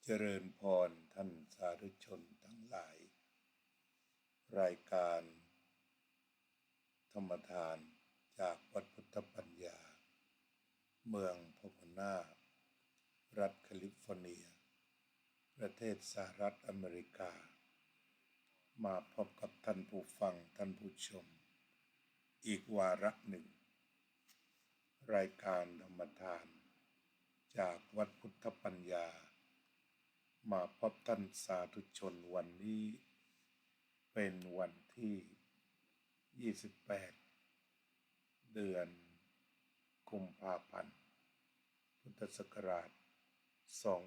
เจริญพรท่านสาธุชนทั้งหลายรายการธรรมทานจากวัดพุทธปัญญาเมืองพพนารัฐแคลิฟอร์เนียประเทศสหรัฐอเมริกามาพบกับท่านผู้ฟังท่านผู้ชมอีกวาระหนึ่งรายการธรรมทานจากวัดพุทธปัญญามาพบท่านสาธุชนวันนี้เป็นวันที่28เดือนกุมภาพันธ์พุทธศักราช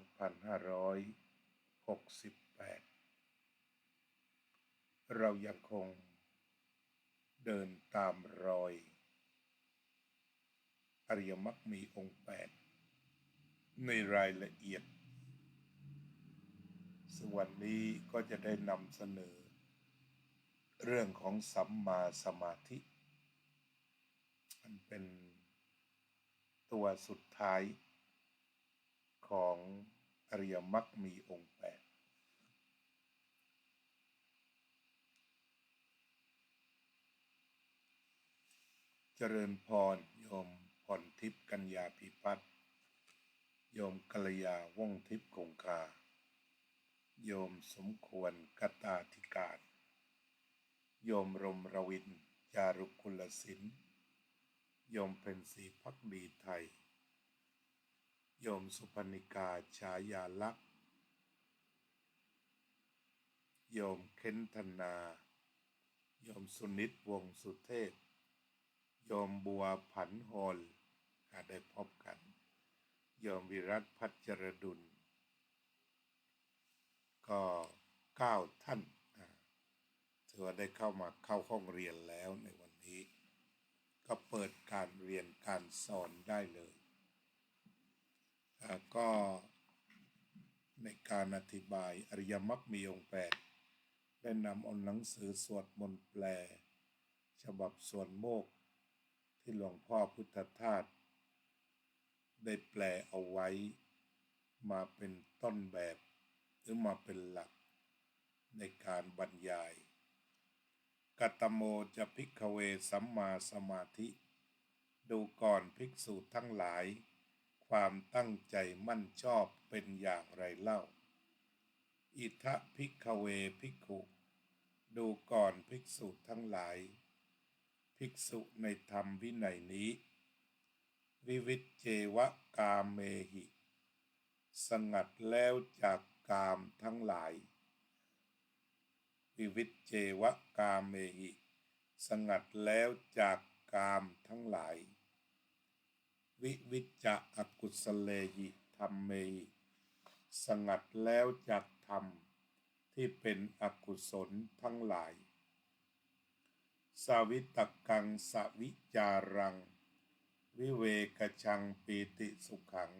2568เรายังคงเดินตามรอยอริยมรรคมีองค์8ในรายละเอียดซึ่งวันนี้ก็จะได้นำเสนอเรื่องของสัมมาสมาธิมันเป็นตัวสุดท้ายของอริยมรรคมีองค์8เจริญพรโยมพรทิพย์กัญญาภิพัฒน์โยมกัลยาว่องทิพย์คงคาโยมสมควรกตาธิการโยมรมรวินจารุกุลศิลป์โยมเพ็ญศรีภักดีไทยโยมสุพนิกาฉายาลักษณ์โยมเค้นธนาโยมสุนิตวงศ์สุเทพโยมบัวผันโฮลได้พบกันโยมวิรัตพัชรดุลก็9ท่านถือว่าได้เข้ามาเข้าห้องเรียนแล้วในวันนี้ก็เปิดการเรียนการสอนได้เลยก็ในการอธิบายอริยมรรคมีองค์8ได้นำเอาหนังสือสวดมนต์แปลฉบับสวนโมกข์ที่หลวงพ่อพุทธทาสได้แปลเอาไว้มาเป็นต้นแบบหรือมาเป็นหลักในการบรรยายกัตตโมจะภิกขเวสัมมาสมาธิดูก่อนภิกษุทั้งหลายความตั้งใจมั่นชอบเป็นอย่างไรเล่าอิทะภิกขเวภิกขุดูก่อนภิกษุทั้งหลายภิกษุในธรรมวินัยนี้วิวิจเจวะกามเมหิสงัดแล้วจากกามทั้งหลายวิวิจเจวะกามเมหิสงัดแล้วจากกามทั้งหลายวิวิจจะอกุศเลหิธัมเมหิสงัดแล้วจากธรรมที่เป็นอกุศลทั้งหลายสวิตกังสวิจารังวิเวกชังปีติสุขัง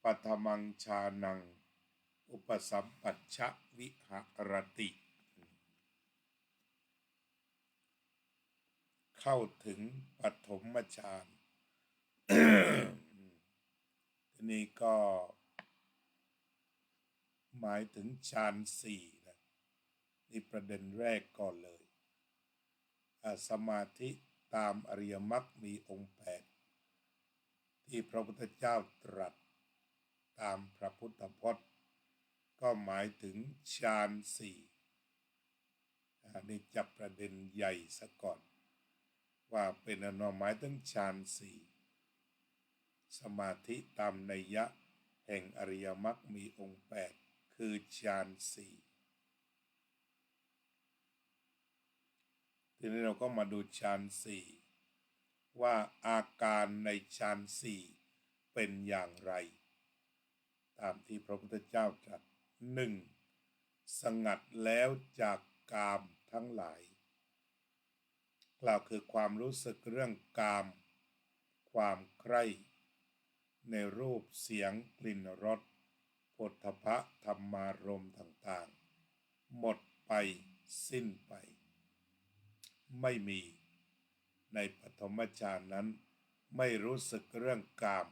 ปัทมังชานังอุปสัมปัชชะวิหรติเข้าถึงปฐมฌาน ทีนี้ก็หมายถึงฌาน4นะนี่ประเด็นแรกก่อนเลยสมาธิตามอริยมรรคมีองค์8ที่พระพุทธเจ้าตรัสตามพระพุทธพจน์ก็หมายถึงฌาน4นี่จับประเด็นใหญ่ซะก่อนว่าเป็นอนหมายถึงฌาน4สมาธิตามนัยยะแห่งอริยมรรคมีองค์8คือฌาน4ทีนี้เราก็มาดูฌาน4ว่าอาการในฌาน4เป็นอย่างไรตามที่พระพุทธเจ้าตรัส1สงัดแล้วจากกามทั้งหลายกล่าวคือความรู้สึกเรื่องกามความใคร่ในรูปเสียงกลิ่นรสโผฏฐัพพะธรรมารมณ์ต่างๆหมดไปสิ้นไปไม่มีในปฐมฌานนั้นไม่รู้สึกเรื่องกาม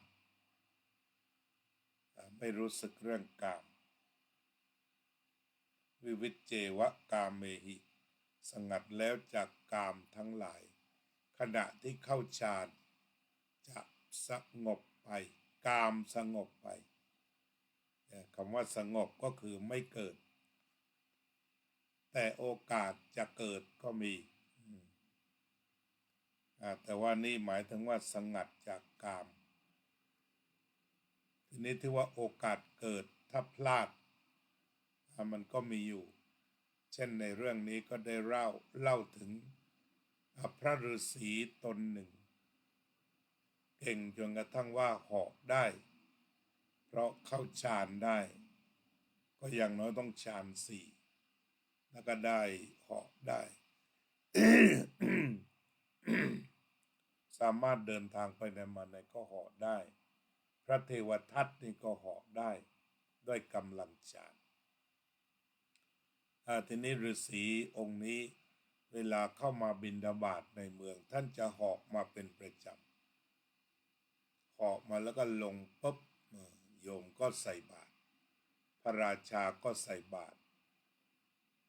ไม่รู้สึกเรื่องกาม วิวิจเจวะกามเมหิสงัดแล้วจากกามทั้งหลายขณะที่เข้าฌานจะสงบไปกามสงบไปคำว่าสงบก็คือไม่เกิดแต่โอกาสจะเกิดก็มีแต่ว่านี่หมายถึงว่าสงัดจากกามทีนี้ที่ว่าโอกาสเกิดถ้าพลาดมันก็มีอยู่เช่นในเรื่องนี้ก็ได้เล่าถึงพระฤาษีตนหนึ่งเก่งจนกระทั่งว่าเหาะได้เพราะเข้าฌานได้ก็อย่างน้อยต้องฌานสี่แล้วก็ได้เหาะได้ สามารถเดินทางไปไหนมาไหนก็เหาะได้พระเทวทัตนี่ก็เหาะได้ด้วยกำลังฌานทีนี้ฤาษีองค์นี้เวลาเข้ามาบิณฑบาตในเมืองท่านจะเหาะมาเป็นประจำเหาะมาแล้วก็ลงปุ๊บโยมก็ใส่บาตรพระราชาก็ใส่บาตร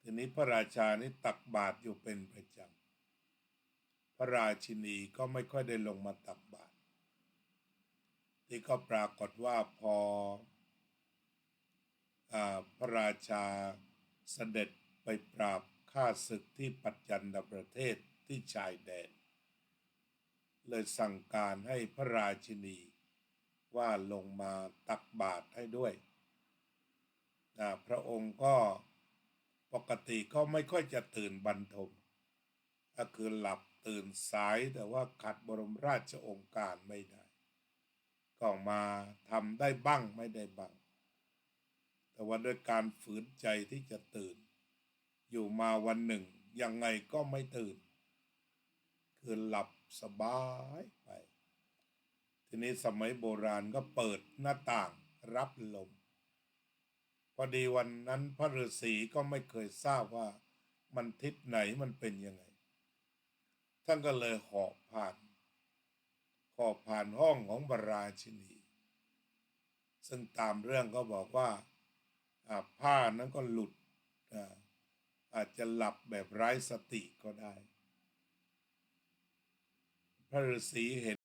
ทีนี้พระราชานี่ตักบาตรอยู่เป็นประจำพระราชินีก็ไม่ค่อยได้ลงมาตักบาตรที่ก็ปรากฏว่าพอพระราชาเสด็จไปปราบข้าศึกที่ปัจจันตประเทศที่ชายแดนเลยสั่งการให้พระราชินีว่าลงมาตักบาตรให้ด้วยพระองค์ก็ปกติก็ไม่ค่อยจะตื่นบรรทมก็คือหลับตื่นสายแต่ว่าขัดบรมราชโองการไม่ได้ก็มาทำได้บ้างไม่ได้บ้างแต่ว่าด้วยการฝืนใจที่จะตื่นอยู่มาวันหนึ่งยังไงก็ไม่ตื่นคือหลับสบายไปทีนี้สมัยโบราณก็เปิดหน้าต่างรับลมพอดีวันนั้นพระฤาษีก็ไม่เคยทราบว่ามันทิศไหนมันเป็นยังไงท่านก็เลยเหาะผ่านห้องของพระราชินีซึ่งตามเรื่องก็บอกว่าผ้านั้นก็หลุดอาจจะหลับแบบไร้สติก็ได้พระฤาษีเห็น